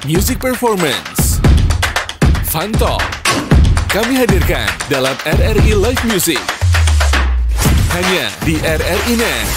Music Performance, Fun Talk, kami hadirkan dalam RRI Live Music. Hanya di RRI Net.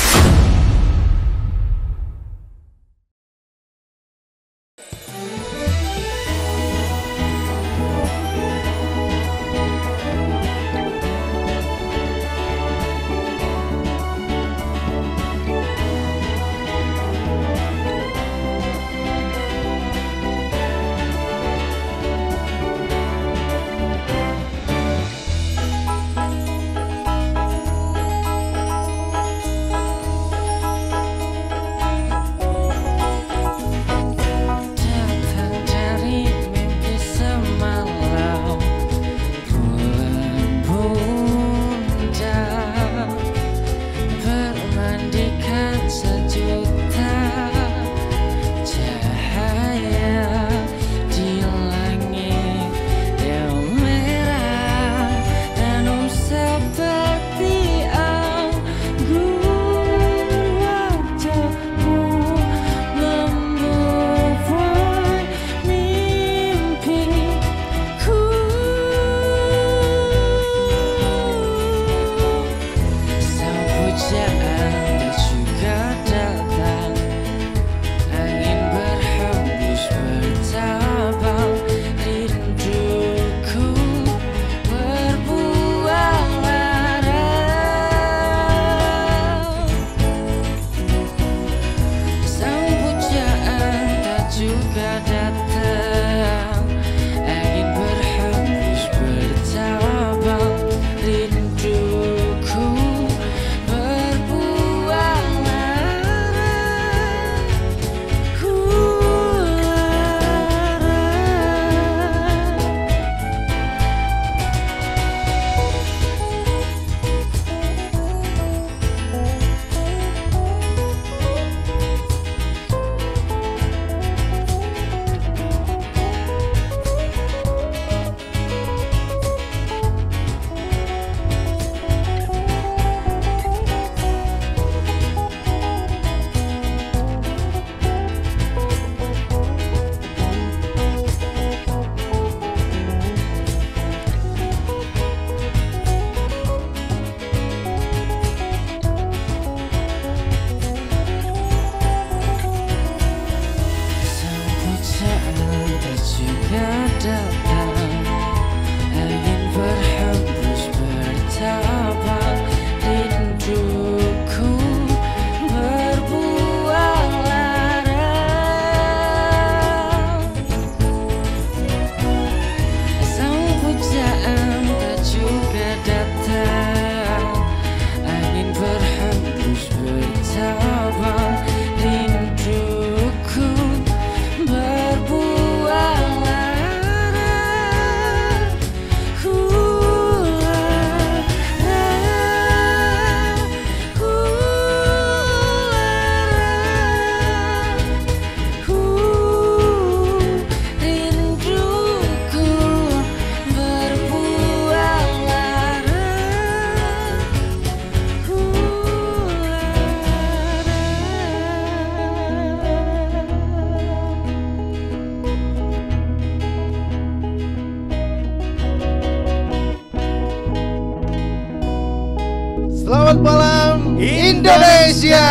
Selamat malam Indonesia.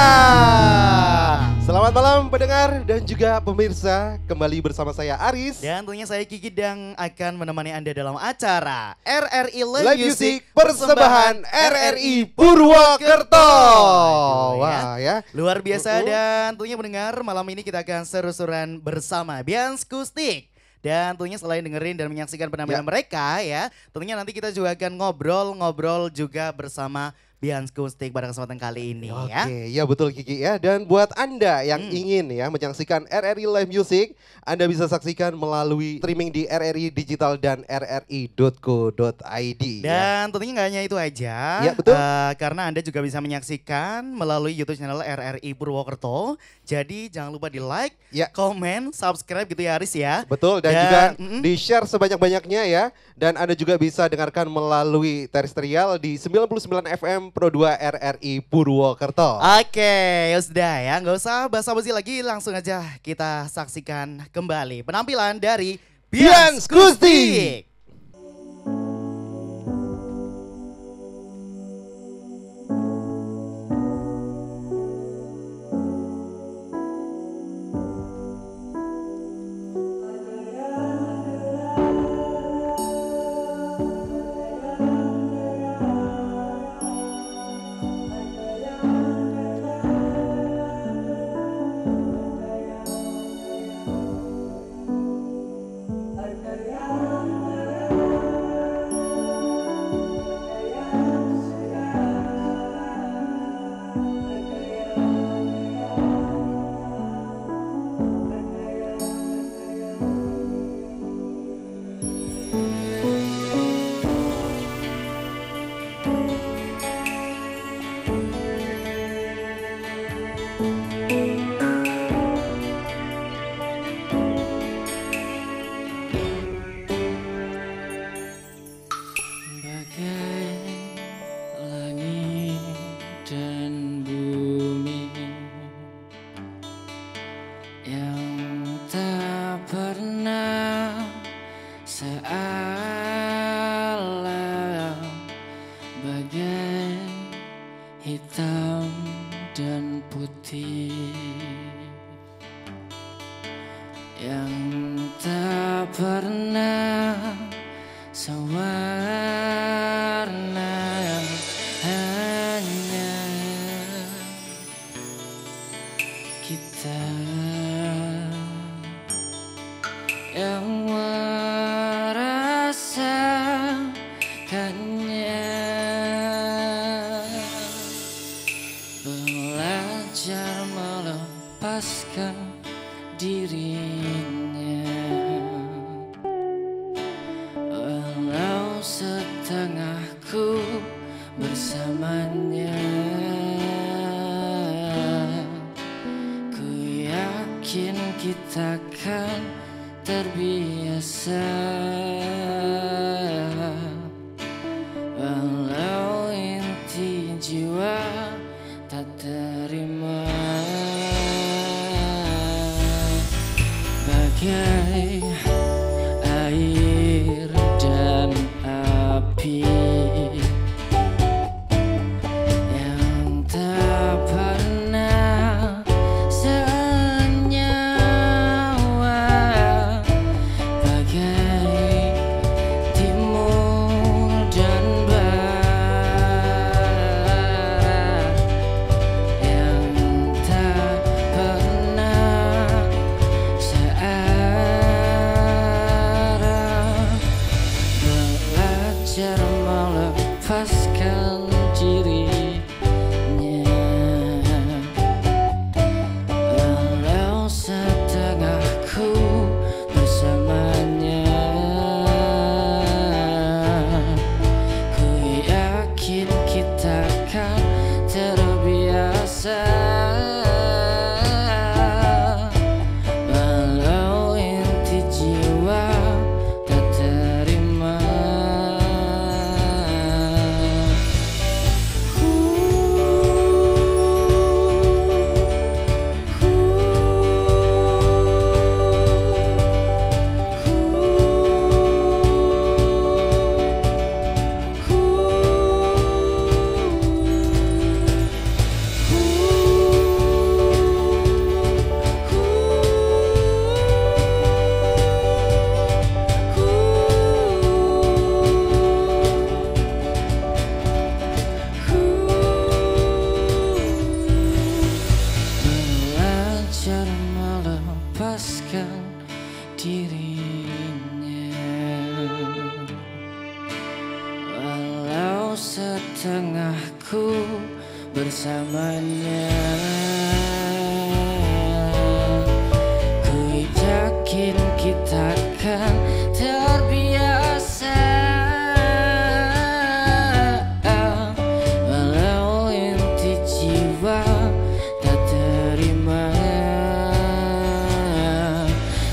Selamat malam pendengar dan juga pemirsa. Kembali bersama saya Aris. Dan tentunya saya Kiki yang akan menemani Anda dalam acara RRI Live Music persembahan RRI Purwokerto. Wah ya. Luar biasa dan tentunya mendengar malam ini kita akan seru-seruan bersama Bianskustik. Dan tentunya selain dengerin dan menyaksikan penampilan mereka ya, tentunya nanti kita juga akan ngobrol-ngobrol juga bersama Bianskustik pada kesempatan kali ini ya. Oke, ya betul Kiki ya. Dan buat Anda yang ingin ya menyaksikan RRI Live Music, Anda bisa saksikan melalui streaming di RRI Digital dan rri.co.id. Dan tentunya nggak hanya itu aja, ya, betul. Karena Anda juga bisa menyaksikan melalui YouTube channel RRI Purwokerto. Jadi jangan lupa di like, komen, subscribe gitu ya Aris ya. Betul, dan juga di share sebanyak-banyaknya ya. Dan Anda juga bisa dengarkan melalui terestrial di 99 FM FM Pro 2 RRI Purwokerto. Oke, ya sudah ya, nggak usah basa-basi lagi, langsung aja kita saksikan kembali penampilan dari Bians Kustik. Hitam dan putih yang tak pernah sewarna, hanya kita yang merasakannya. Belajar melepaskan dirinya, walau setengahku bersamanya. Ku yakin kita kan terbiasa, walau inti jiwa tak terima. Bagai air dan api yang tak pernah senyawa, bagai timur dan barat yang tak pernah searah. Belajar melepaskan dirinya, walau setengahku bersamanya. Ku yakin kita kan terbiasa, walau inti jiwa tak terima. Belajar melepaskan dirinya, walau setengahku bersamanya. Ku yakin kita kan terbiasa, walau inti jiwa tak terima.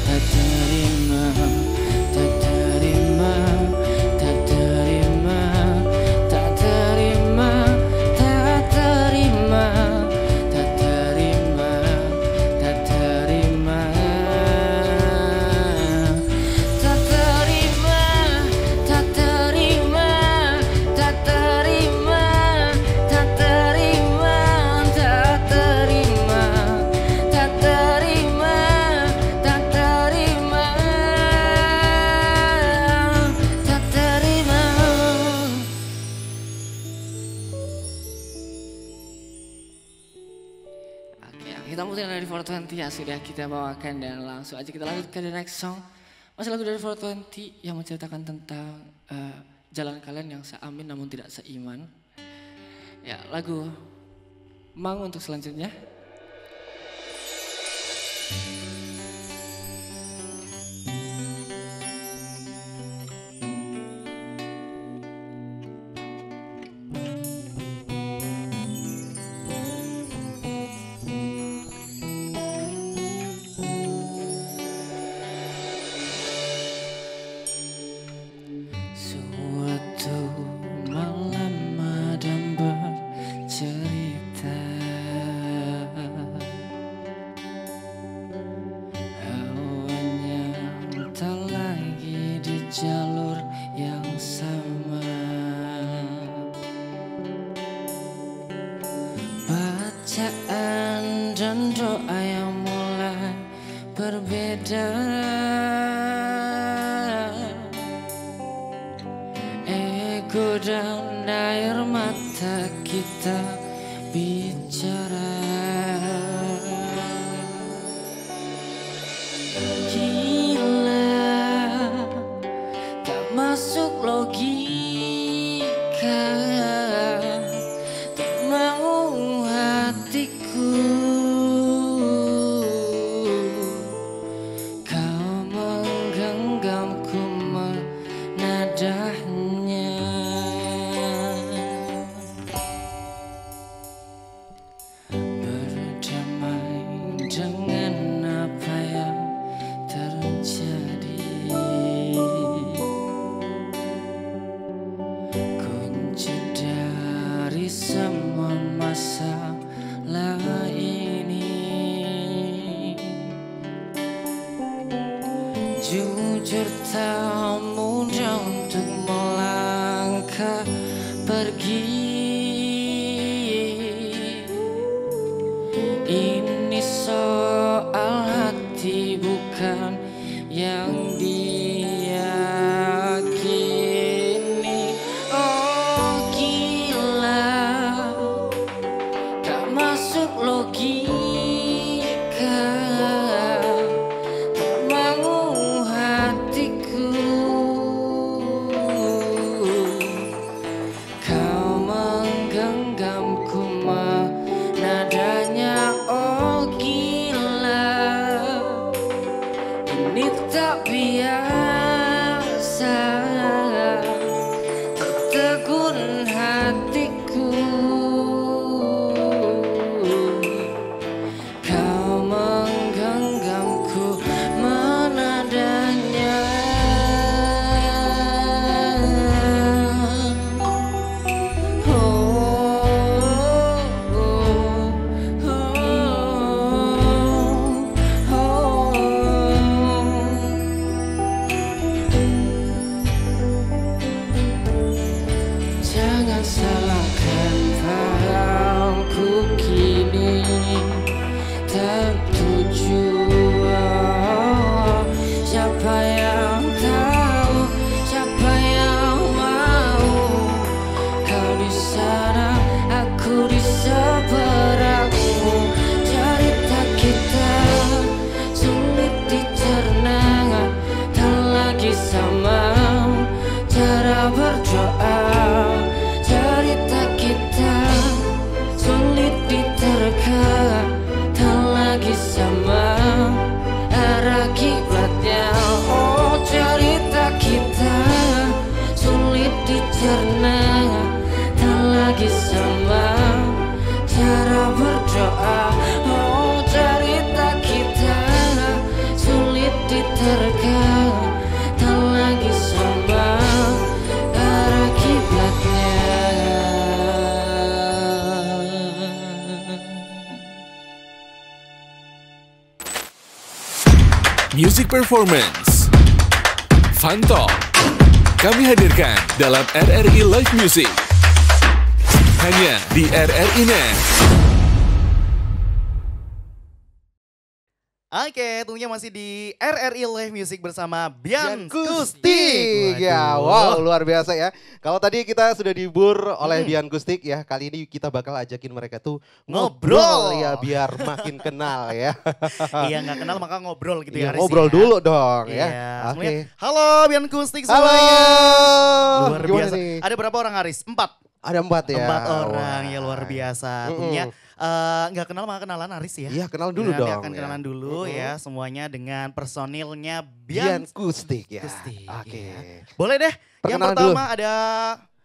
Tak terima, tak terima, tak terima, tak terima, 420 yang sudah kita bawakan dan langsung aja kita lanjut ke the next song. Masih lagu dari 420 yang menceritakan tentang jalan kalian yang seamin namun tidak seiman. Ya, lagu Mang untuk selanjutnya. Jalur yang sama, bacaan dan doa yang mulai berbeda. Ego dan air mata kita bicara. Masuk logika, tak mau hatiku. Kau menggenggamku menadahnya. Berdamai dengan apa yang terjadi. Semua masalah ini jujur tak mudah untuk melangkah pergi. Ini soal hati bukan yang diyakini. Oh gila, masuk logika, tak mau hatiku. Kau menggenggamku nadanya. Oh gila, ini tak biasa, tertegun hatiku. Jangan salahkan fahamku kini tertujuan. Siapa yang tahu, siapa yang mau. Kau di sana, aku di seberangmu. Cerita kita sulit dicerna, tak lagi sama cara berdoa. Cerita kita sulit diterka, tak lagi sama arah kibatnya. Oh cerita kita sulit dicerna, tak lagi sama cara berdoa. Oh cerita kita sulit diterka, tak lagi sama arah kiblatnya. Music Performance Fun Talk kami hadirkan dalam RRI Live Music hanya di RRI Net. Oke, tentunya masih di RRI Live Music bersama Bian Kustik. Kustik. Ya, wow, luar biasa ya. Kalau tadi kita sudah dihibur oleh Hmm. Bian Kustik ya, kali ini kita bakal ajakin mereka tuh Ngobrol. ngobrol ya biar makin kenal ya. Iya, nggak kenal maka ngobrol gitu Iya, ya, Aris ngobrol ya. dulu dong Iya, ya. semuanya. Oke. Halo Bian Kustik Halo. semuanya. Luar Gimana biasa. nih? Ada berapa orang Aris? 4. Ada 4 ya. 4 orang Wah. ya luar biasa. Mm-mm. Tentunya nggak kenal maka kenalan Aris ya. Iya, kenal dulu Nanti dong. akan ya. kenalan dulu ya semuanya dengan personilnya Bian Bian. Kustik ya. Kustik, Oke. iya. Boleh deh. Yang Perkenalan pertama ada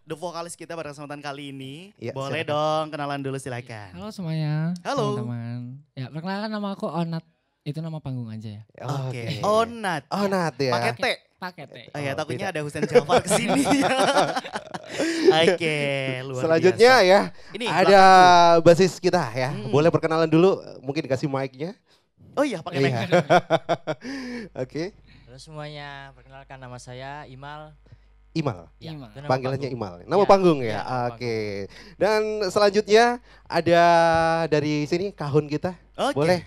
the vokalis kita pada kesempatan kali ini. Iya, Boleh silakan. dong kenalan dulu silakan. Halo semuanya. Halo. Teman-teman. Ya, perkenalkan nama aku Onat. Itu nama panggung aja ya. Oke. Onat. Onat ya. Pakai T. Pakai T. Oh ya, Oh, takutnya beda. ada Husen Jafar kesini. Oke, luar Selanjutnya biasa. ya, Ini ada basis kita ya. Mm-mm. Boleh perkenalan dulu, mungkin dikasih mic-nya. Oh iya, pakai Iya. mic. Oke, Halo semuanya, perkenalkan nama saya Imal. Imal. Ya, Imal. itu nama Panggilannya panggung. Imal. Nama Ya, panggung ya. ya, nama Oke. Dan selanjutnya ada dari sini kahun kita. Oke. Boleh?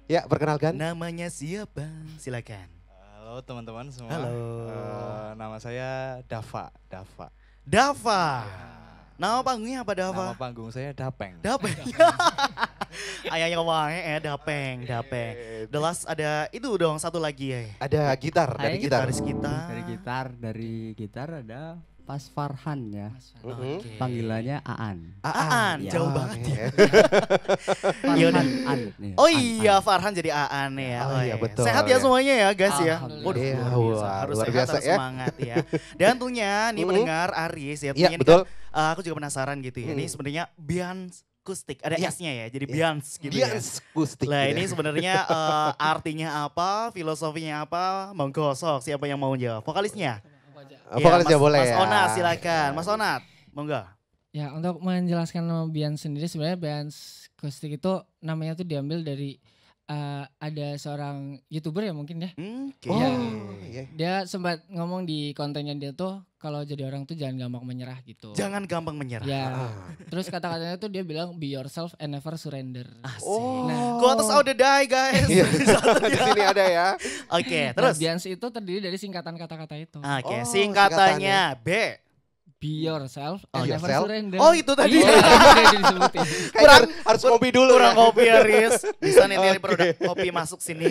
Ya, perkenalkan. Namanya siapa? Silakan. Halo teman-teman semua. Halo. Nama saya Dava. Dava. Dava. Nama panggungnya apa Dava? Nama panggung saya Dapeng. Dapeng. Ayahnya wae Dapeng, Dapeng. The last ada itu dong satu lagi ya. Ada gitar dari Hai. gitar. Gitaris kita. Dari gitar ada Pas Farhan ya. Mm-mm. Oke. Panggilannya Aan. Aan, Ya. jauh banget ya. Farhan udah. An. nih, Oh An, iya, An. Farhan jadi Aan ya. Oh iya, betul Sehat ya ya. semuanya ya guys ya. Alhamdulillah. Waduh, Iya, luar biasa. wah, Harus luar sehat, biasa harus ya. semangat ya. Dan tentunya nih Mm-mm. mendengar Aris ya. Iya, Tentunya ini betul. kan, aku juga penasaran gitu ya. Ini sebenarnya Bian Kustik, ada Iya. S-nya ya. Jadi Iya. Bians gitu ya. Bian Kustik. Lah gitu ini ya. sebenarnya artinya apa, filosofinya apa, monggo sok siapa yang mau jawab? Vokalisnya? Vokalisnya Mas, boleh Mas ya. Onat silakan, Mas Onat, monggo. Ya, untuk menjelaskan nama Bian sendiri sebenarnya Bian Kustik itu namanya tuh diambil dari ada seorang YouTuber ya mungkin ya. Oke. Oh, Iya. iya. Dia sempat ngomong di kontennya dia tuh kalau jadi orang tuh jangan gampang menyerah gitu. Jangan gampang menyerah. Ya. Ah. Terus kata-katanya tuh dia bilang be yourself and never surrender. Asik. Oh. Nah. Quotes of the day guys. Iya. Di sini ada ya. Oke, Terus terus. Bians itu terdiri dari singkatan kata-kata itu. Oke, Oh, singkatannya B. Be yourself Oh, and never yourself. surrender. Oh, itu tadi. Iya, udah disebutin. Kurang Harus ngopi dulu kurang ya. kopi ya, Riz. Bisa nih dari Oke. produk kopi masuk sini.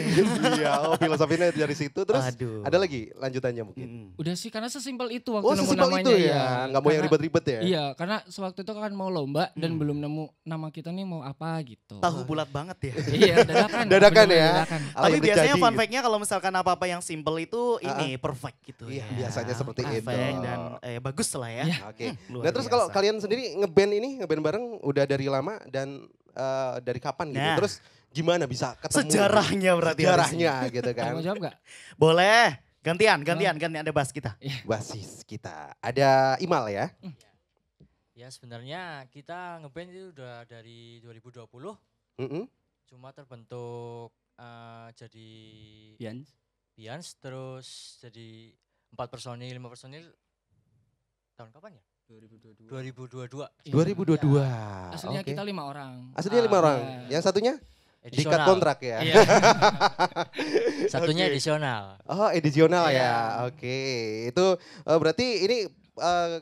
Iya, oh filosofinya dari situ. Terus Aduh. ada lagi lanjutannya mungkin. Mm-mm. Udah sih karena sesimpel itu waktu Oh, nemu sesimpel namanya itu ya. Nggak mau yang Karena- ribet-ribet ya. Iya, karena sewaktu itu kan mau lomba dan belum nemu nama kita nih mau apa gitu. Tahu bulat banget ya. Iya, dadakan. Dadakan bener-bener ya. dadakan. Ala Tapi yang biasanya terjadi fun gitu. fact-nya kalau misalkan apa-apa yang simple itu ini perfect gitu Iya, ya. biasanya seperti itu. Perfect dan bagus lah ya. Iya. Oke. Luar Nah terus kalau biasa. kalian sendiri ngeband bareng udah dari lama dan dari kapan gitu? Nah. Terus gimana bisa ketemu? Sejarahnya berarti. Sejarahnya gitu Ada kan. mau jawab gak? Boleh. Gantian ada bahas kita. Basis kita. Ada Imal ya. Ya sebenarnya kita ngeband itu udah dari 2020, Mm-mm. cuma terbentuk jadi Bian. Bians, terus jadi 4 personil, 5 personil tahun kapan ya? 2022. 2022. Aslinya Oke. kita 5 orang. Aslinya 5 orang. Iya. Yang satunya dikat Edisional. kontrak ya. Iya. Satunya Oke. edisional. Oh edisional Iya. ya. Oke. Itu berarti ini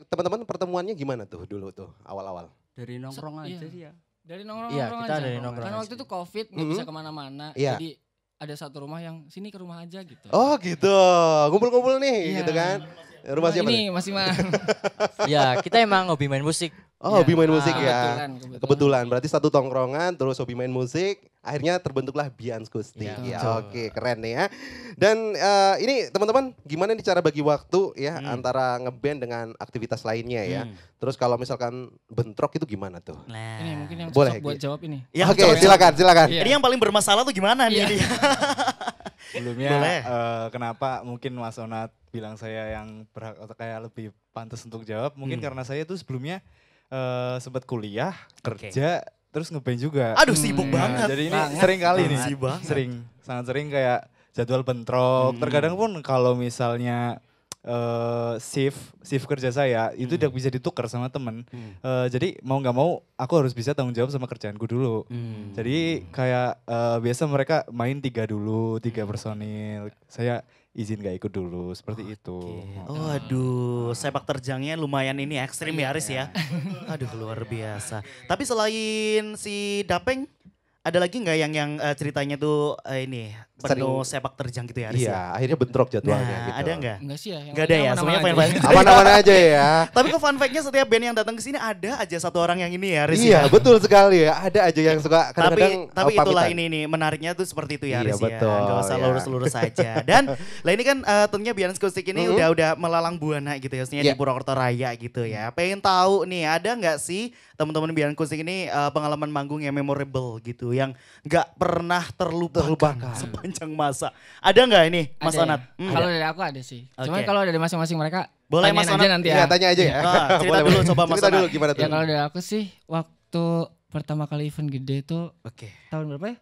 teman-teman pertemuannya gimana tuh dulu tuh awal-awal? Dari nongkrong Iya. aja sih ya. Dari nongkrong Iya, kita aja. dari nongkrong Karena aja. waktu itu Covid nggak Mhm. bisa kemana-mana. Iya. Jadi ada satu rumah yang sini ke rumah aja gitu. Oh gitu. Ngumpul-ngumpul nih Iya. gitu kan. Rumah siapa? Ini masih mah. Ya kita emang hobi main musik. Oh, hobi main musik ya. Kebetulan, berarti satu tongkrongan terus hobi main musik, akhirnya terbentuklah Bian Kustik. Iya, Ya, betul. oke, keren nih ya. Dan ini teman-teman, gimana nih cara bagi waktu ya antara ngeband dengan aktivitas lainnya ya. Terus kalau misalkan bentrok itu gimana tuh? Nah. Ini mungkin yang Boleh, cocok buat Gi. jawab ini. Ya, Oke, coba. silakan. Iya. Ini yang paling bermasalah tuh gimana nih? Iya. Ini? Sebelumnya Boleh. kenapa mungkin Mas Onat bilang saya yang berhak atau kayak lebih pantas untuk jawab. Mungkin karena saya tuh sebelumnya sempat kuliah, Oke. kerja, terus ngeband juga. Aduh sibuk Nah, banget. jadi ini Banget. sering kali nih. Sibuk banget. Sangat sering kayak jadwal bentrok. Terkadang pun kalau misalnya shift kerja saya itu tidak bisa ditukar sama temen. Jadi mau nggak mau aku harus bisa tanggung jawab sama kerjaanku dulu. Jadi kayak biasa mereka main 3 dulu, 3 personil. Saya izin gak ikut dulu, seperti itu. Oh aduh, sepak terjangnya lumayan ini ekstrim ya Aris ya. Aduh luar biasa. Tapi selain si Dapeng, ada lagi nggak yang ceritanya tuh ini penuh sepak terjang gitu ya Aris Iya, ya? akhirnya bentrok jadwalnya Nah, gitu. ada nggak? Enggak sih ya. yang Nggak ada lainnya ya, semuanya aman-aman fine-fine. aja. Aman-aman aja ya. Tapi kok fun fact-nya setiap band yang datang ke sini ada aja satu orang yang ini ya Aris Iya, ya? betul sekali ya. Ada aja yang suka Tapi kadang-kadang itulah pamitan. ini nih menariknya tuh seperti itu ya Iya, Aris ya. betul, Gak usah ya. lurus-lurus saja. Dan lah ini kan tentunya Bians Kustik ini udah melalang buana gitu ya. Maksudnya di Iya. Purwokerto Raya gitu ya. Pengen tahu nih ada nggak sih teman-teman Bians Kustik ini pengalaman manggung yang memorable gitu. Yang nggak pernah terlupakan sepanjang masa. Ada nggak ini Mas Ada ya? Onat? Kalau dari aku ada sih. Cuman Oke. kalau dari masing-masing mereka Boleh, tanyain Mas aja Onat. nanti Iya, ya. tanya aja ya. Nah, cerita dulu coba Mas Cerita Onat. dulu gimana tuh? Ya kalau dari aku sih waktu pertama kali event gede itu Oke. tahun berapa ya?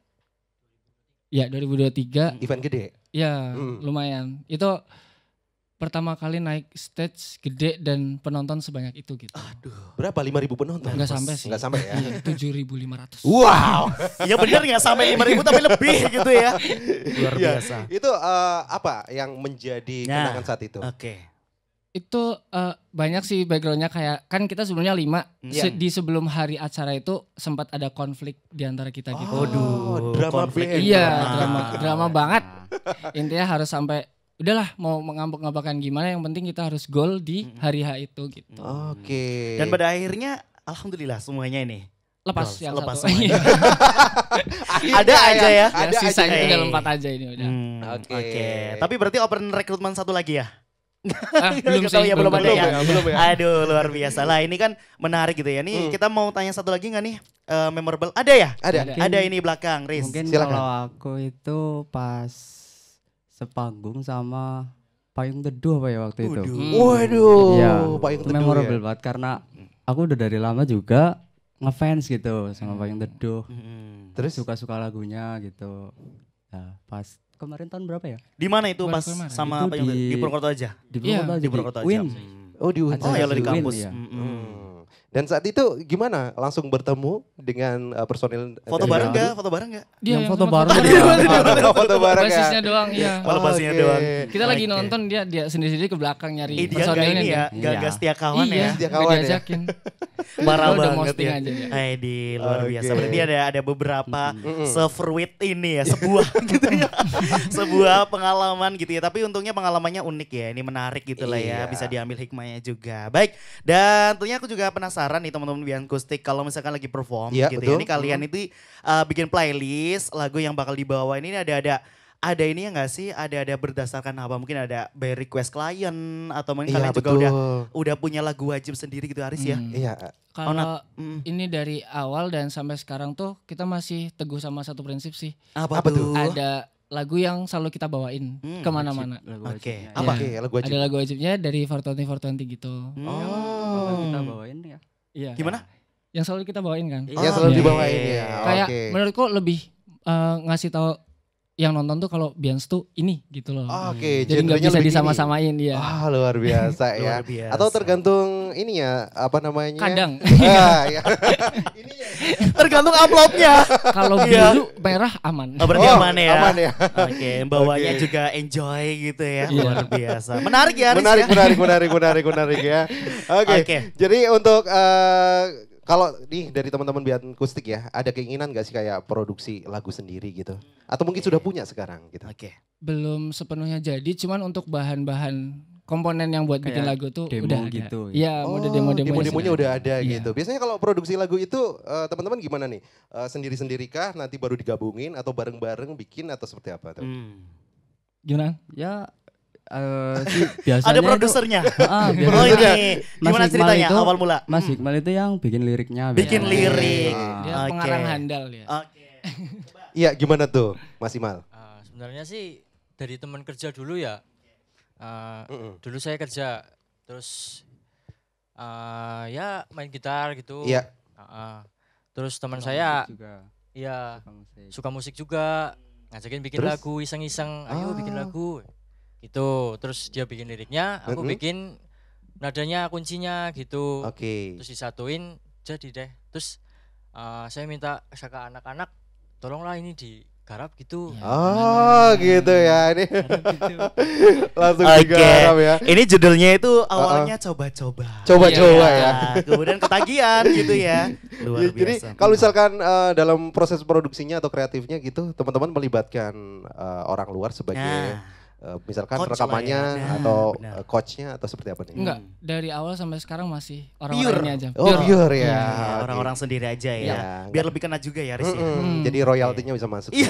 Ya 2023. Event gede. Ya lumayan. Itu pertama kali naik stage gede dan penonton sebanyak itu gitu. Berapa? 5.000 penonton? Enggak sampai sih. Enggak sampai ya. Iya, 7.500. Wow. Iya bener nggak sampai 5.000 tapi lebih gitu ya. Luar Iya. biasa. Itu apa yang menjadi Nah, kenangan saat itu? Oke. Itu banyak sih backgroundnya kayak kan kita sebelumnya 5. Iya. Di sebelum hari acara itu sempat ada konflik di antara kita gitu. Waduh, drama konflik. band. Iya, Drama. drama banget. Intinya harus sampai udahlah mau mengambek-ngabekan gimana yang penting kita harus goal di hari H itu gitu. Oke. Dan pada akhirnya alhamdulillah semuanya ini. Lepas Goals, yang lepas satu. semuanya. Akhirnya Ada aja ya. Ada Ya, sisanya aja. tinggal 4 aja ini udah. Oke. Tapi berarti open rekrutmen satu lagi ya? Belum Nggak tahu sih, ya, belum ada ya. Belum ya. Aduh luar biasa lah. Ini kan menarik gitu ya. Nih kita mau tanya satu lagi nggak nih? Memorable. Ada ya? Ada. Ada ini belakang, Riz. Mungkin Silakan. kalau aku itu pas sepanggung sama Payung Teduh apa ya waktu itu. Waduh, Iya, Payung itu Teduh memorable ya. banget karena aku udah dari lama juga ngefans gitu sama Payung Teduh. Terus Suka-suka lagunya gitu. Nah, pas kemarin tahun berapa ya? Di mana itu Baru pas kemarin. sama Itu apa yang di- di Purwokerto aja? Di Iya, Purwokerto aja, di Purwokerto aja. Win. Oh di Unj. Oh ya lo di Win, kampus. iya. Dan saat itu gimana? Langsung bertemu dengan personil Foto dari- bareng nggak? Foto bareng nggak? Dia Yang foto sama bareng. Foto bareng ya. Basisnya doang, iya. Malah basisnya Oke. doang. Kita lagi Oke. nonton dia sendiri-sendiri ke belakang nyari Dia nggak personilnya ini ya, dia. nggak Iya. setia kawan Iya, ya. Dia nggak kawan ya. diajakin. Parah Udah banget posting ya. aja dia. Di luar biasa. Oke. Berarti ada beberapa se-fruit ini ya, sebuah gitu ya. Sebuah pengalaman gitu ya. Tapi untungnya pengalamannya unik ya. Ini menarik gitu lah ya. Iya. Bisa diambil hikmahnya juga. Baik. Dan tentunya aku juga penasaran nih teman-teman Bian Kustik kalau misalkan lagi perform Iya, gitu ya. betul. Ini kalian itu bikin playlist lagu yang bakal dibawa ini ada ini ya nggak sih? Ada berdasarkan apa? Mungkin ada by request klien atau mungkin Iya kalian juga betul. udah punya lagu wajib sendiri gitu Aris ya? Iya. Kalau Mm. ini dari awal dan sampai sekarang tuh kita masih teguh sama satu prinsip sih. Apa Apa tuh? Ada lagu yang selalu kita bawain kemana-mana. Lagu Oke. wajibnya. Apa? Iya. Oke, lagu wajib. Ada lagu wajibnya dari 420 gitu. Bakal kita bawain ya. Iya. Gimana? Yang selalu kita bawain kan. Yang selalu Iya. dibawain ya. Kayak Oke. menurutku lebih ngasih tahu yang nonton tuh kalau Bians tuh ini gitu loh. Oke, Jadi nggak genrenya bisa lebih disama-samain dia. Wah, luar biasa ya. Luar biasa. Atau tergantung ini ya, apa namanya? Kadang Ah, ya. Tergantung amplopnya. kalau Iya. biru merah aman. Oh, berarti Oh, aman ya. aman ya. Oke, bawanya Oke. juga enjoy gitu ya. Iya. Luar biasa. Menarik ya Aris Menarik, ya. menarik ya. Oke. Oke. Jadi untuk kalau nih dari teman-teman Bian Kustik ya, ada keinginan gak sih kayak produksi lagu sendiri gitu? Atau mungkin sudah punya sekarang gitu? Oke. Belum sepenuhnya jadi, cuman untuk bahan-bahan komponen yang buat bikin Kayak lagu tuh demo udah ada. gitu ya? Iya, mode demo-demonya demo-demonya udah ada Iya. gitu. Biasanya kalau produksi lagu itu teman-teman gimana nih? Sendiri-sendiri kah? Nanti baru digabungin atau bareng-bareng bikin atau seperti apa tuh? Gimana? Ya sih biasanya Ada itu- produsernya. Ah, Oh biasanya ini. Mas Gimana Iqbal ceritanya itu- awal mula? Mas Iqbal itu yang bikin liriknya. Bikin biasanya. lirik. Dia Oke. pengarang handal ya. Oke. Iya, gimana tuh Mas Imal? Sebenarnya sih dari teman kerja dulu ya. Mm-mm. Dulu saya kerja terus ya main gitar gitu. Iya. Terus teman Suka saya musik juga. ya Suka musik. suka musik juga, ngajakin bikin Terus? lagu iseng-iseng, ayo bikin lagu. gitu. Terus dia bikin liriknya, aku Mm-mm. bikin nadanya, kuncinya gitu. Oke. Terus disatuin jadi deh. Terus saya minta ke anak-anak, tolonglah ini digarap gitu. Ya. Oh gitu ya ini. Gitu. Langsung Oke. digarap ya. Ini judulnya itu awalnya coba-coba. Coba-coba Iya. ya. Nah, kemudian ketagihan gitu ya. Luar Ya, jadi biasa. kalau misalkan dalam proses produksinya atau kreatifnya gitu, teman-teman melibatkan orang luar sebagai misalkan Coach lah rekamannya ya. Nah, atau benar. coachnya atau seperti apa nih? Enggak, dari awal sampai sekarang masih Pure. orang-orang ini aja. Oh pure ya. Iya, Oke. orang-orang sendiri aja ya. Iya, Biar lebih kena juga ya Riz ya. Mm-mm, Jadi royaltinya bisa masuk. Iya.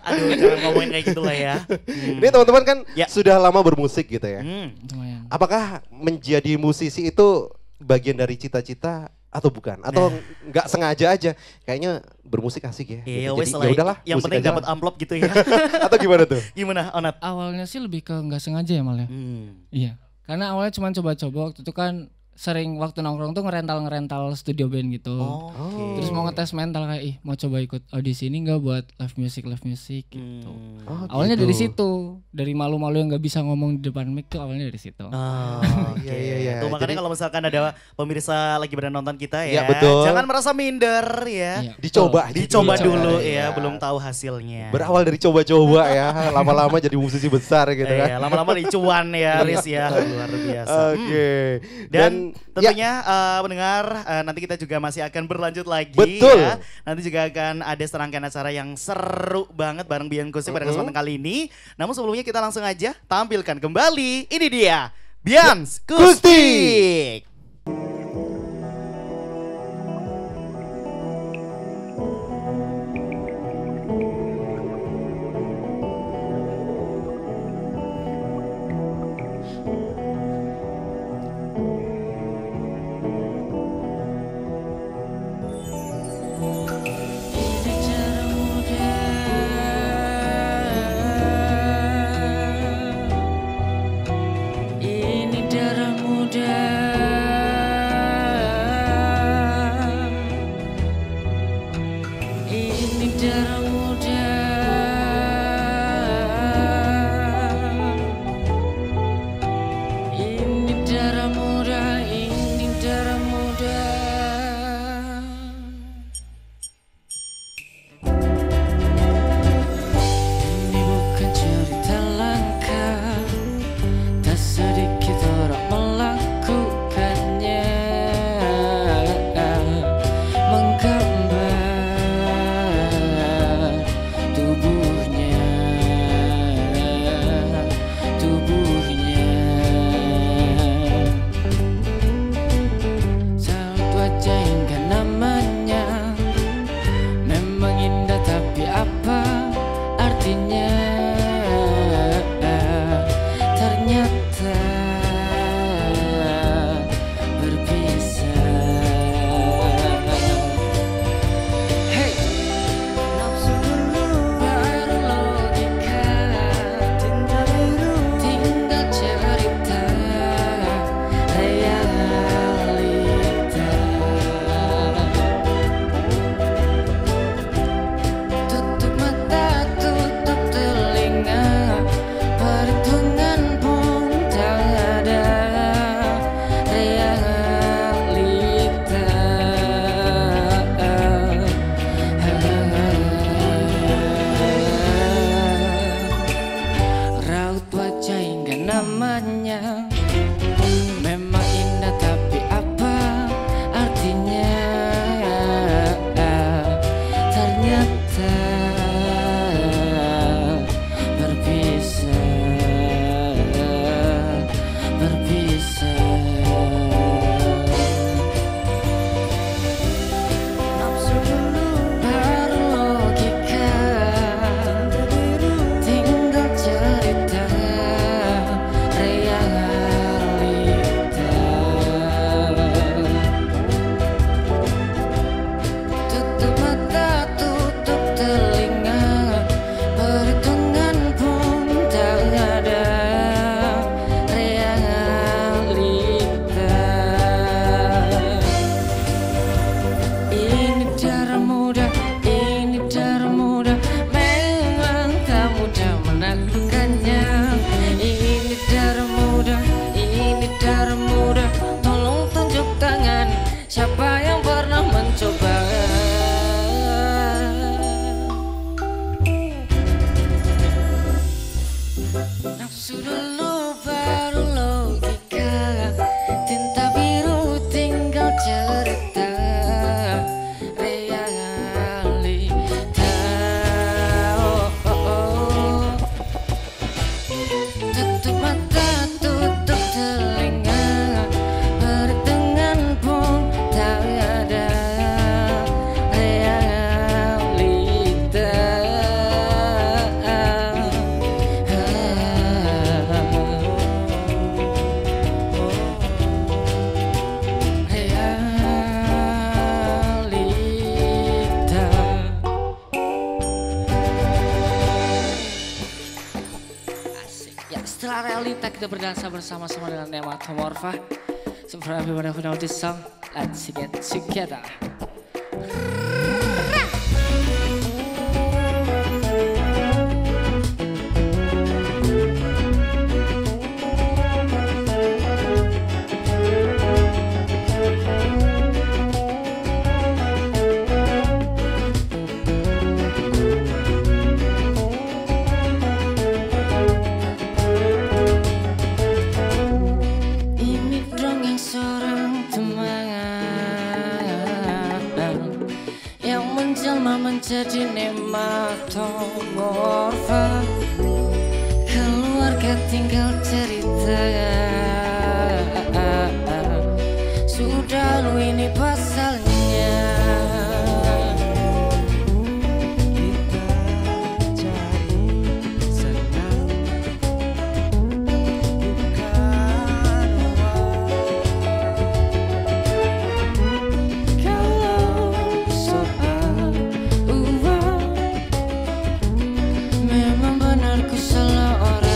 Aduh, jangan ngomongin kayak gitu lah ya. Ini teman-teman kan Ya. sudah lama bermusik gitu ya. Lumayan. Apakah menjadi musisi itu bagian dari cita-cita atau bukan? Atau nggak sengaja aja? Kayaknya bermusik asik ya. Iya, gitu. wes Jadi lah. ya udahlah. Yang musik penting aja dapat lah. amplop gitu ya. Atau gimana tuh? Gimana, Onat? Awalnya sih lebih ke nggak sengaja ya malah. Iya. Karena awalnya cuma coba-coba, waktu itu kan sering waktu nongkrong tuh ngerental studio band gitu. Oh, oke. Terus mau ngetes mental kayak mau coba ikut audisi ini nggak buat live music gitu. Oh, Awalnya gitu. dari situ, dari malu-malu yang nggak bisa ngomong di depan mic tuh awalnya dari situ. Oh, Iya, iya, iya. Tuh makanya Jadi- kalau misalkan ada pemirsa lagi pada nonton kita ya, Iya, betul. jangan merasa minder ya. Iya, Dicoba, Dicoba dulu Iya. ya, belum tahu hasilnya. Berawal dari coba-coba ya, lama-lama jadi musisi besar gitu kan. Iya, lama-lama di cuan ya, Riz ya, luar biasa. Oke. Dan ya, tentunya pendengar nanti kita juga masih akan berlanjut lagi Betul. ya. Nanti juga akan ada serangkaian acara yang seru banget bareng Bian Kustik pada kesempatan kali ini. Namun sebelumnya kita langsung aja tampilkan kembali. Ini dia Bian Kustik. Ini cara muda. Ini darah muda. Ini darah muda. Ini darah muda. Ini darah muda. Ini bukan cerita langka, tak sedikit orang melakukannya. Menggambar tubuhnya, tubuhnya. Saut wajah hingga namanya, memang indah tapi apa artinya? Ternyata berpisah. Hey, nafsu dulu baru logika, tinggal cerita realita. Tutup mata, tutup telinga, perhitungan pun tak ada realita. Raut wajah hingga namanya, memang indah tapi apa artinya? Ternyata berpisah, berpisah. Nafsu dulu baru logika, tinggal cerita realita. Dulu baru logika, tinta biru tinggal cerita realita. Tutup mata, tutup telinga, berdengan pun tak ada realita. Ya, setelah realita kita berdansa bersama-sama dengan Nematomorpha. So for everyone who know this song, let's get together. Ini dongeng seorang teman yang menjelma menjadi nematomorfa. Keluarga tinggal cerita, sudah lu ini pasalnya. Memang benar ku salah orang.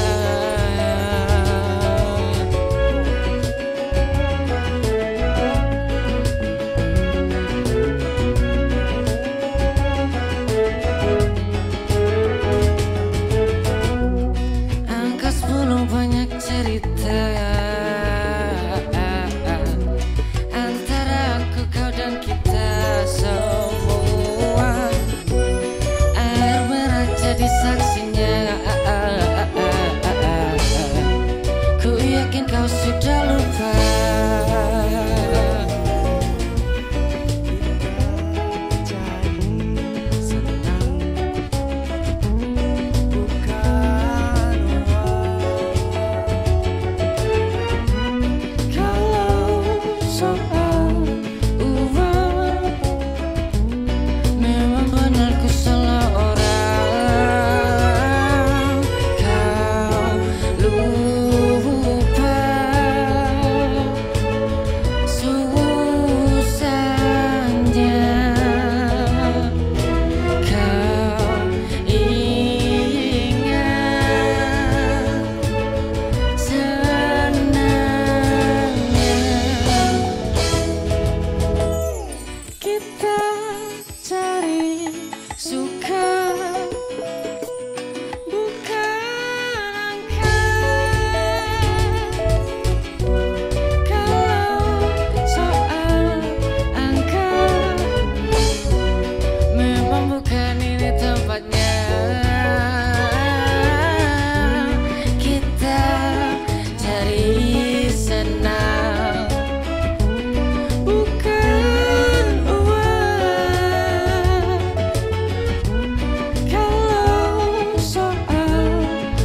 Angka 10 banyak cerita antara aku, kau dan kita semua. Air merah jadi saksinya. Ku yakin kau sudah lupa. Kalau soal uang, memang benar ku salah orang. Kau lupa susahnya, kau ingat senangnya. Kita cari suka, bukan angka. Kalau soal angka, memang bukan ini tempatnya. Kita cari senang, bukan uang. Kalau soal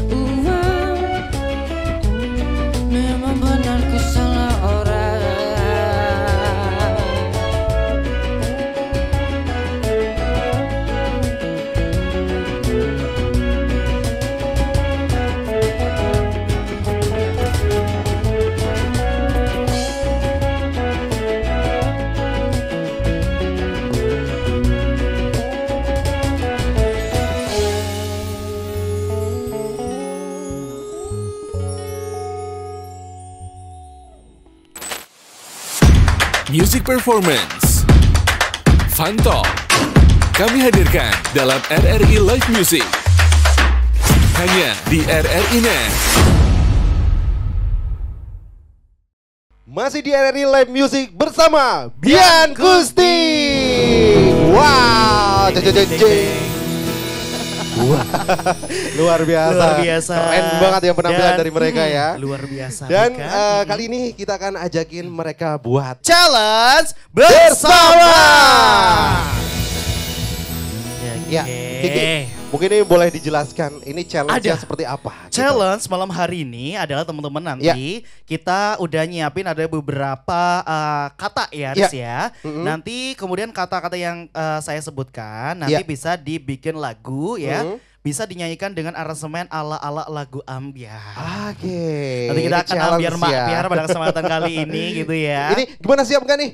uang, memang benar ku salah orang. Music Performance Fun Talk kami hadirkan dalam RRI Live Music hanya di RRI Net. Masih di RRI Live Music bersama Bian Gusti. Wow, Luar biasa. Luar biasa. Keren banget ya penampilan Dan, dari mereka ya. Luar biasa. Dan bukan? kali ini kita akan ajakin mereka buat Challenge bersama. Ya, Kiki, mungkin ini boleh dijelaskan ini challenge-nya seperti apa? gitu. Challenge malam hari ini adalah teman-teman nanti kita udah nyiapin ada beberapa kata ya Riz ya. Nanti kemudian kata-kata yang saya sebutkan nanti bisa dibikin lagu ya. Bisa dinyanyikan dengan aransemen ala-ala lagu ambiar. Oke. Nanti kita ini akan challenge ambiar ya. makbiar pada kesempatan kali ini gitu ya. Ini gimana, siap gak nih?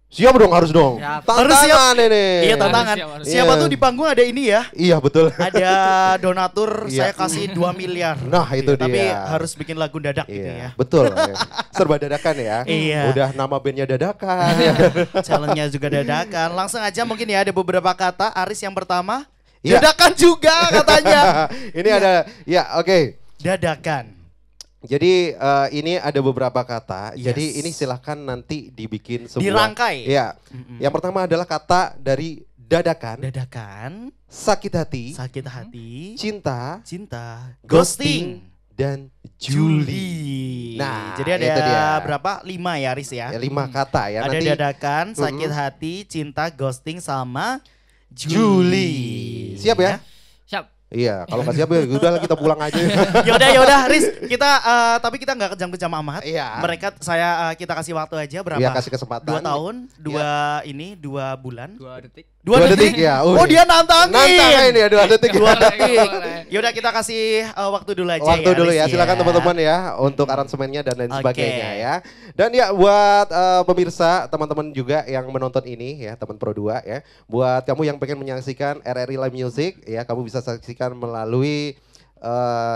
Siap dong, harus dong. Siap. Harus siap. Tantangan ini. Iya tantangan. Harus Siapa Iya. tuh di panggung ada ini ya? Iya betul. Ada donatur Iya. saya kasih 2 miliar. Nah, itu Iya, Tapi dia. harus bikin lagu dadak gitu ya. Iya, betul. Ya. Serba dadakan ya. Iya. Udah nama bandnya dadakan. ya. Challenge-nya juga dadakan. Langsung aja mungkin ya ada beberapa kata. Aris yang pertama. Iya. Dadakan juga katanya. Ini ada, ya oke. Dadakan. Jadi ini ada beberapa kata. Yes. Jadi ini silahkan nanti dibikin sebuah. Dirangkai. Ya. Yang pertama adalah kata dari dadakan, Dadakan. sakit hati, Sakit hati. cinta, Cinta. ghosting, dan Juli. Juli. Nah, jadi itu dia. ada berapa? 5 ya Aris ya. Ya, 5 kata ya. Ada Nanti dadakan, sakit hati, cinta, ghosting, sama Juli. Siap ya? Siap. Iya, kalau nggak siap ya udahlah kita pulang aja. Yaudah, Riz, kita tapi kita nggak kejam-kejam amat. Iya. Mereka kita kasih waktu aja berapa? Iya, kasih kesempatan. 2 tahun, 2 bulan. 2 detik. 2 detik ya. Oh, dia nantangin. Nantangin ya 2 detik. 2 detik. Boleh. Yaudah kita kasih waktu dulu aja Waktu dulu ya, Riz silakan teman-teman ya untuk aransemennya dan lain Oke. sebagainya ya. Dan ya buat pemirsa, teman-teman juga yang menonton ini ya, teman Pro 2 ya. Buat kamu yang pengen menyaksikan RRI Live Music ya, kamu bisa saksikan melalui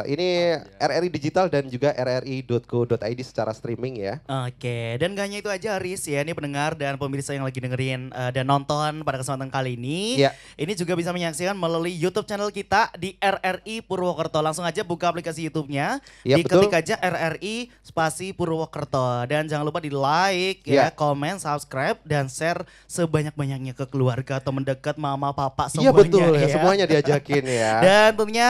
ini RRI Digital dan juga rri.co.id secara streaming ya. Oke, dan gak hanya itu aja Riz ya, ini pendengar dan pemirsa yang lagi dengerin dan nonton pada kesempatan kali ini. Iya. Ini juga bisa menyaksikan melalui YouTube channel kita di RRI Purwokerto. Langsung aja buka aplikasi YouTube-nya, Iya, diketik betul. aja RRI spasi Purwokerto. Dan jangan lupa di like, Iya. ya, komen, subscribe, dan share sebanyak-banyaknya ke keluarga, teman dekat, mama, papa, Iya semuanya. betul ya, semuanya diajakin ya. Dan tentunya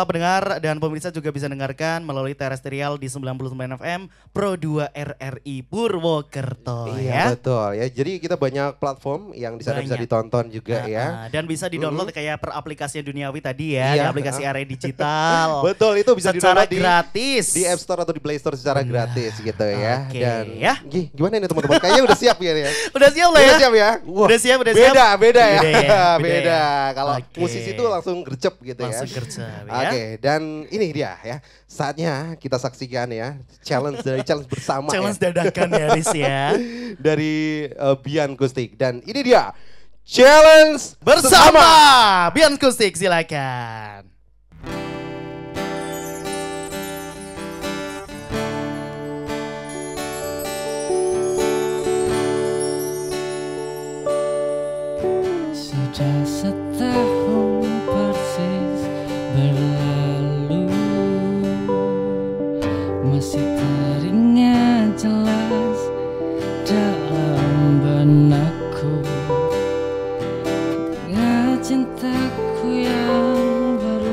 pendengar dan pemirsa juga bisa dengarkan melalui terestrial di 99 FM Pro 2 RRI Purwokerto Iya ya. betul ya. Jadi kita banyak platform yang di sana bisa Banyak. ditonton juga ya. Dan bisa di-download kayak per aplikasi duniawi tadi ya, Iya, di aplikasi RRI Digital. Betul, itu bisa secara di-download gratis. di App Store atau di Play Store secara gratis gitu ya. Oke, Dan ya. Gimana ini teman-teman? Kayaknya udah siap ya. Udah siap lah ya? Udah siap ya? Wah, Udah siap, udah siap. Beda ya. Beda ya, beda Beda. ya. Kalau Oke. musisi itu langsung gercep gitu Langsung ya. gercep ya. Oke, dan ini dia ya. Saatnya kita saksikan ya challenge dari challenge bersama Challenge ya. dadakan ya Riz ya. Dari Bian Kustik. Dan ini dia challenge Bersama Bian Kustik, silakan. Sudah setahun persis berlalu, masih teringat jelas dalam benakku dengan cintaku yang berlalu.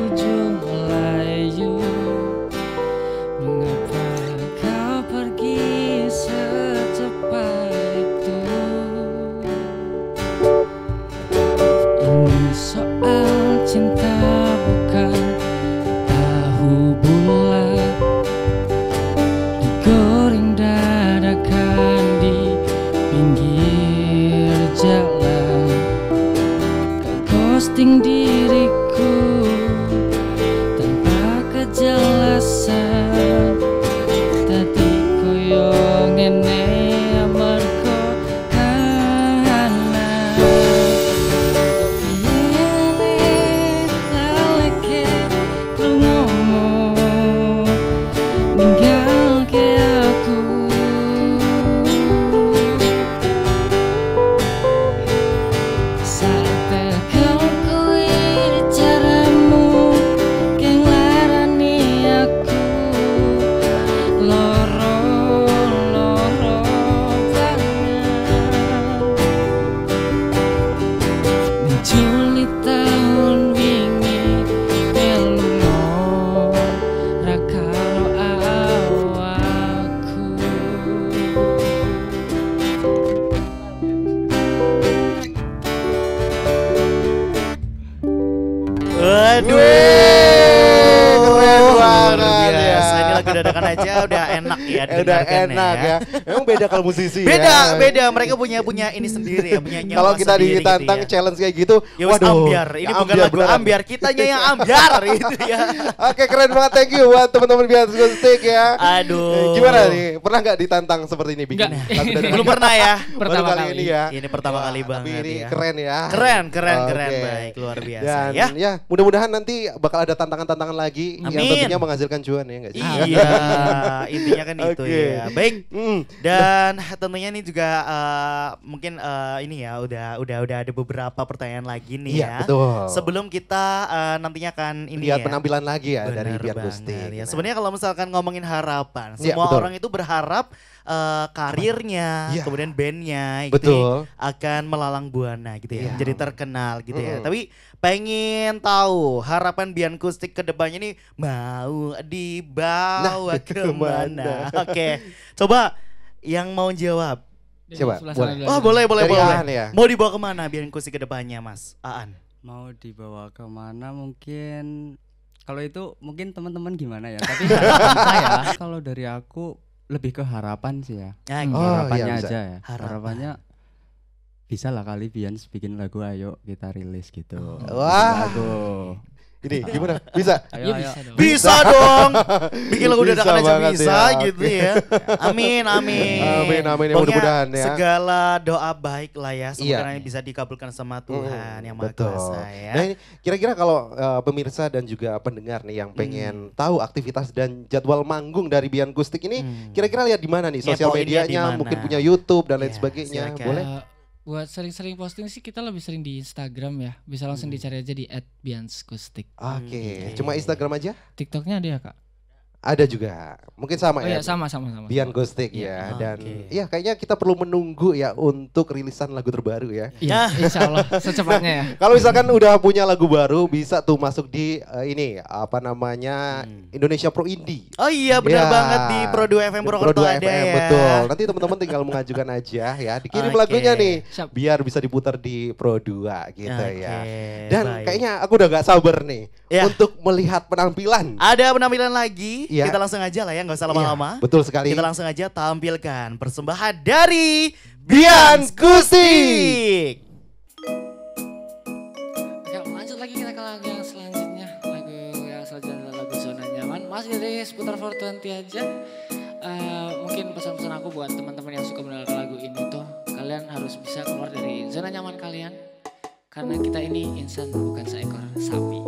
dadakan aja udah enak ya Udah didengarkan enak ya. Emang beda kalau musisi Beda, ya. beda. Mereka punya ini sendiri ya, punya nyawa Kalau kita sendiri ditantang gitu ya. challenge kayak gitu, Ya wis ambiar, ini bukan lagu beneran. ambiar, kitanya yang ambiar gitu ya. Oke, keren banget, thank you buat teman-teman Bias Gustik ya. Aduh. Gimana nih? Pernah nggak ditantang seperti ini bikin Nggak. lagu dadakan? Belum pernah ya. Baru Pertama kali kali. ini ya. Ini pertama kali Tapi banget ini ya. keren ya. Keren, Oke. baik, luar biasa Dan ya. ya mudah-mudahan nanti bakal ada tantangan-tantangan lagi yang Amin. tentunya menghasilkan cuan ya nggak sih? Iya, intinya kan itu Oke. ya. Baik. Hmm. Dan tentunya ini juga mungkin ini ya udah ada beberapa pertanyaan lagi nih Iya, ya. betul. Sebelum kita nantinya akan ini Lihat ya. penampilan lagi ya dari Bener Biar banget Gustik. ya. Nah. Sebenarnya kalau misalkan ngomongin harapan, Iya, semua betul. orang itu berharap karirnya, Iya. kemudian bandnya gitu Betul. akan melalang buana gitu ya, Iya. menjadi terkenal gitu ya. Mm-mm. Tapi pengen tahu harapan Bian Kustik ke depannya ini mau dibawa Nah, kemana? kemana? Oke, coba yang mau jawab. Dari Coba, sebelah boleh. sana dulu Oh aja. boleh Dari boleh. Aan ya. Mau dibawa kemana Bian Kustik ke depannya Mas Aan? Mau dibawa kemana mungkin, kalau itu mungkin teman-teman gimana ya. Tapi harapan saya kalau dari aku lebih ke harapan sih ya. Ya, Hmm. gitu. Oh, Harapannya iya, bisa. aja ya. Harapan. Harapannya bisa lah kali Bians bikin lagu, ayo kita rilis gitu. Wah. Lagu. Ini gimana? Bisa? Ayo, Iya ayo. bisa dong. Bisa dong. Bikin lagu Bisa dadakan aja banget bisa ya, gitu oke. ya. Amin amin. Amin, amin, ya, Pokoknya mudah-mudahan ya. Segala doa baik lah ya, Iya. semoga bisa dikabulkan sama Tuhan yang Maha Betul. Kuasa ya. Nah, ini kira-kira kalau pemirsa dan juga pendengar nih yang pengen tahu aktivitas dan jadwal manggung dari Bian Gustik ini, kira-kira lihat di mana nih? Sosial Ngepoinnya di medianya, mana? mungkin punya YouTube dan lain Iya, sebagainya. silakan. Boleh? Buat sering-sering posting sih kita lebih sering di Instagram ya. Bisa langsung dicari aja di @bianskustik. Oke, cuma Instagram aja? TikToknya ada ya kak? Ada juga. Mungkin sama Oh ya. iya sama. Bian Gustik ya. Iya, Dan oke. ya kayaknya kita perlu menunggu ya untuk rilisan lagu terbaru ya. Iya, insya Allah secepatnya ya. Kalau misalkan udah punya lagu baru bisa tuh masuk di ini apa namanya Indonesia Pro Indie. Oh iya benar Ya. banget di Pro 2 FM Pro Purwokerto 2 ada FM, ya. betul. Nanti teman-teman tinggal mengajukan aja ya. Dikirim Oke. lagunya nih Siap. biar bisa diputar di Pro 2 gitu ya. Oke, Dan baik. kayaknya aku udah gak sabar nih Ya. untuk melihat penampilan. Ada penampilan lagi, Iya. kita langsung aja lah ya, nggak usah lama-lama. Iya, betul sekali. Kita langsung aja tampilkan persembahan dari Bian Gustik. Oke, lanjut lagi kita ke lagu yang selanjutnya. Lagu yang selanjutnya adalah lagu Zona Nyaman. Masih dari seputar 420 aja. Mungkin pesan-pesan aku buat teman-teman yang suka mendengar lagu ini tuh, kalian harus bisa keluar dari zona nyaman kalian. Karena kita ini insan bukan seekor sapi.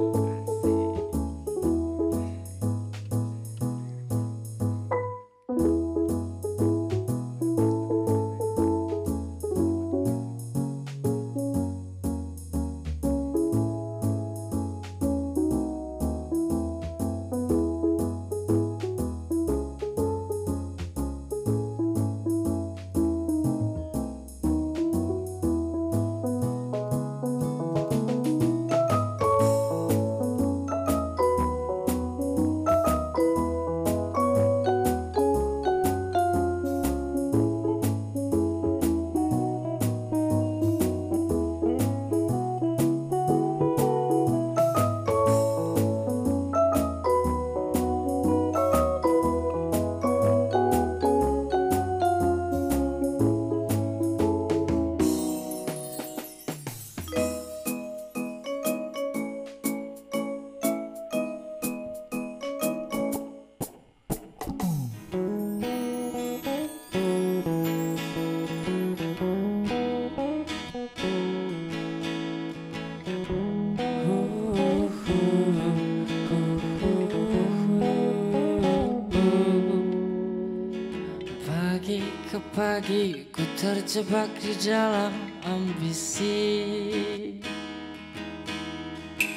Pagi ke pagi ku terjebak di dalam ambisi,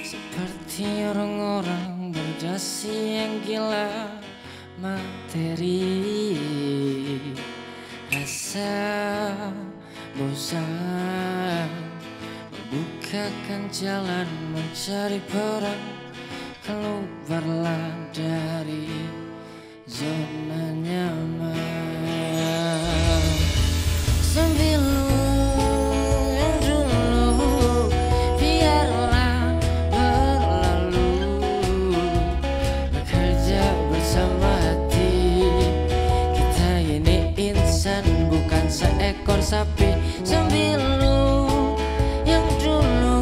seperti orang-orang berdasi yang gila materi. Rasa bosan membukakan jalan mencari peran, keluarlah dari zona nyaman. Sambil yang dulu biarlah berlalu, bekerja bersama hati sapi sembilu yang dulu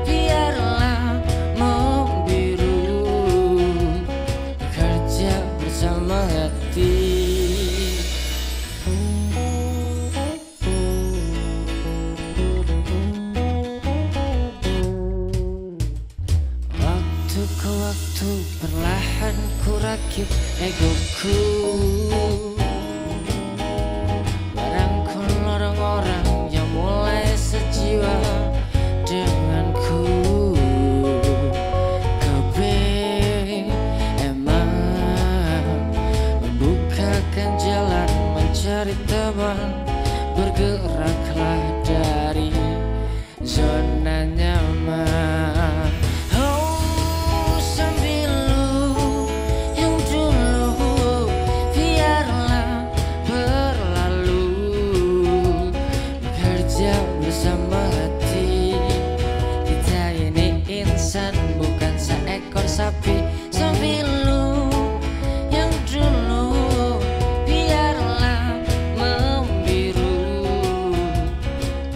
biarlah membiru bekerja bersama hati. Waktu ke waktu perlahan ku rakit egoku. Barangkul orang-orang yang mulai sejiwa denganku. Kebe emang membukakan jalan mencari teman. Bergeraklah dari zona nyaman. Oh sembilu yang dulu biarlah berlalu bekerja bersama hati. Kita ini insan bukan seekor sapi sembilu yang dulu biarlah membiru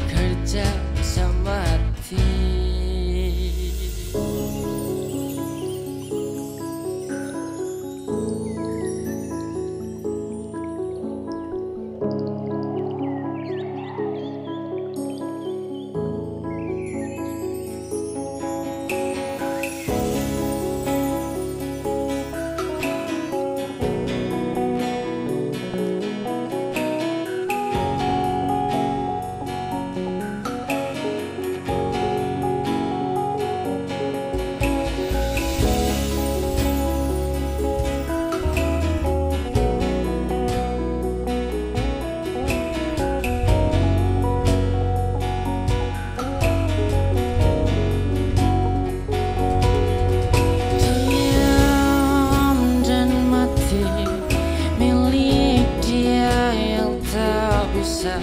bekerja bersama hati. Diam dan mati milik dia yang tak bisa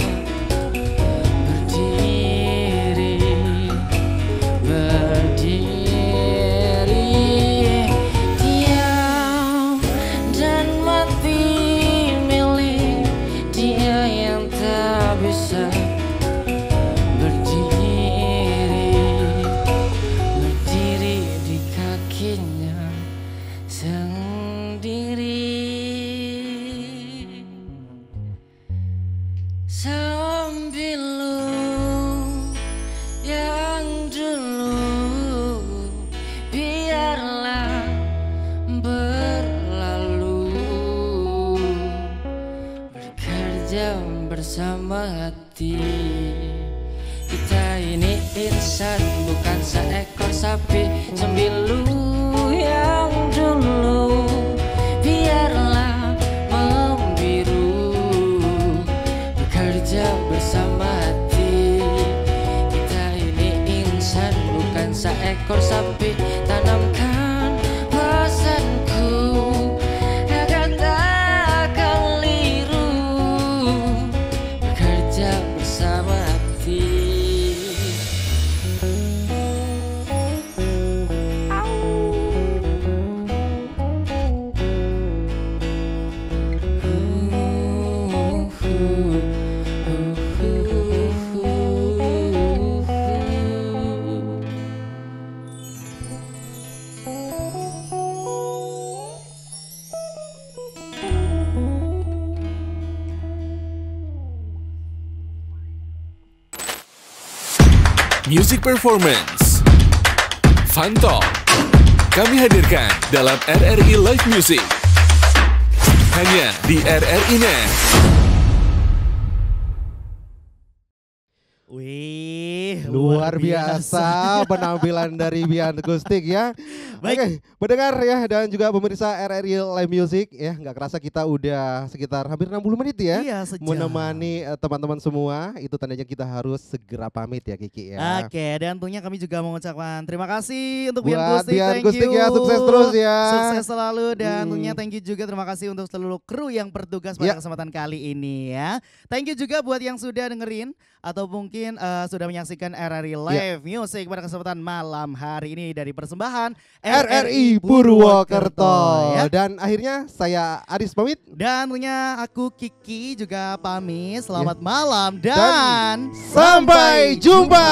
berdiri. Diam dan mati milik dia yang tak bisa berdiri di kakinya sendiri. Sembilu yang dulu biarlah berlalu bekerja bersama hati. Kita ini insan bukan seekor sapi sembilu yang dulu biarlah membiru bekerja bersama hati. Kita ini insan bukan seekor sapi. Tanamkan pesanku agar tak keliru bekerja bersama hati. Music Performance Fun Talk kami hadirkan dalam RRI Live Music hanya di RRI Net. Wih, Luar biasa penampilan dari Bian Akustik ya. Baik. Oke, pendengar ya dan juga pemirsa RRI Live Music ya, nggak kerasa kita udah sekitar hampir 60 menit ya. Iya, sejam. Menemani teman-teman semua, itu tandanya kita harus segera pamit ya Kiki ya. Oke, dan tentunya kami juga mengucapkan terima kasih untuk Bian Buat Akustik. Bian Thank Akustik you. ya, sukses terus ya. Sukses selalu dan tentunya thank you juga terima kasih untuk seluruh kru yang bertugas pada Ya. kesempatan kali ini ya. Thank you juga buat yang sudah dengerin atau mungkin sudah menyaksikan RRI Live Music pada kesempatan malam hari ini dari persembahan RRI Purwokerto. Dan akhirnya saya Aris pamit. Dan tentunya aku Kiki juga pamit. Selamat malam dan sampai jumpa.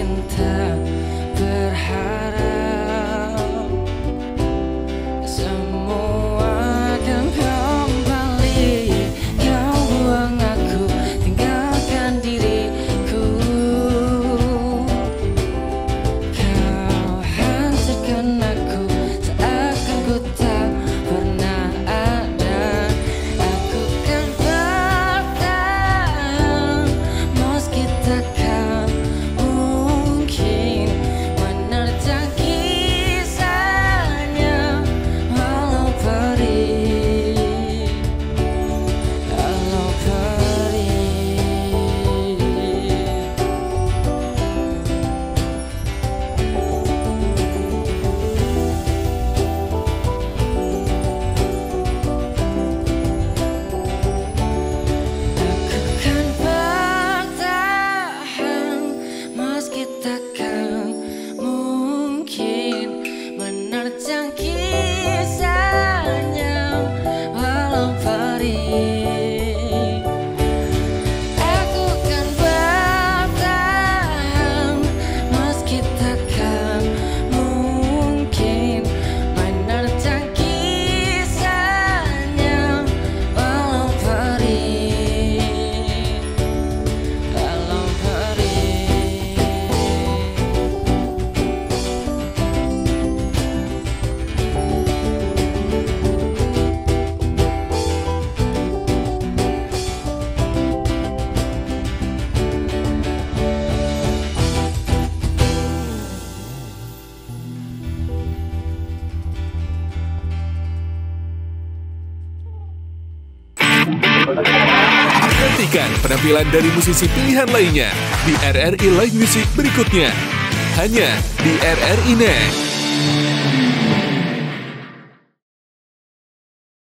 cinta berharap semua akan kembali. Kau buang aku, tinggalkan diriku. Kau hancurkan aku, seakan ku tak pernah ada. Aku kan bertahan, meski takkan mungkin menerjang kisahnya. Walau perih, walau aku kan bertahan, meski takkan mungkin menerjang kisahnya. Walau perih, aku kan bertahan, meski takkan mungkin menerjang kisahnya. Walau perih, walau perih. Nantikan penampilan dari musisi pilihan lainnya di RRI Live Music berikutnya. Hanya di RRI Next.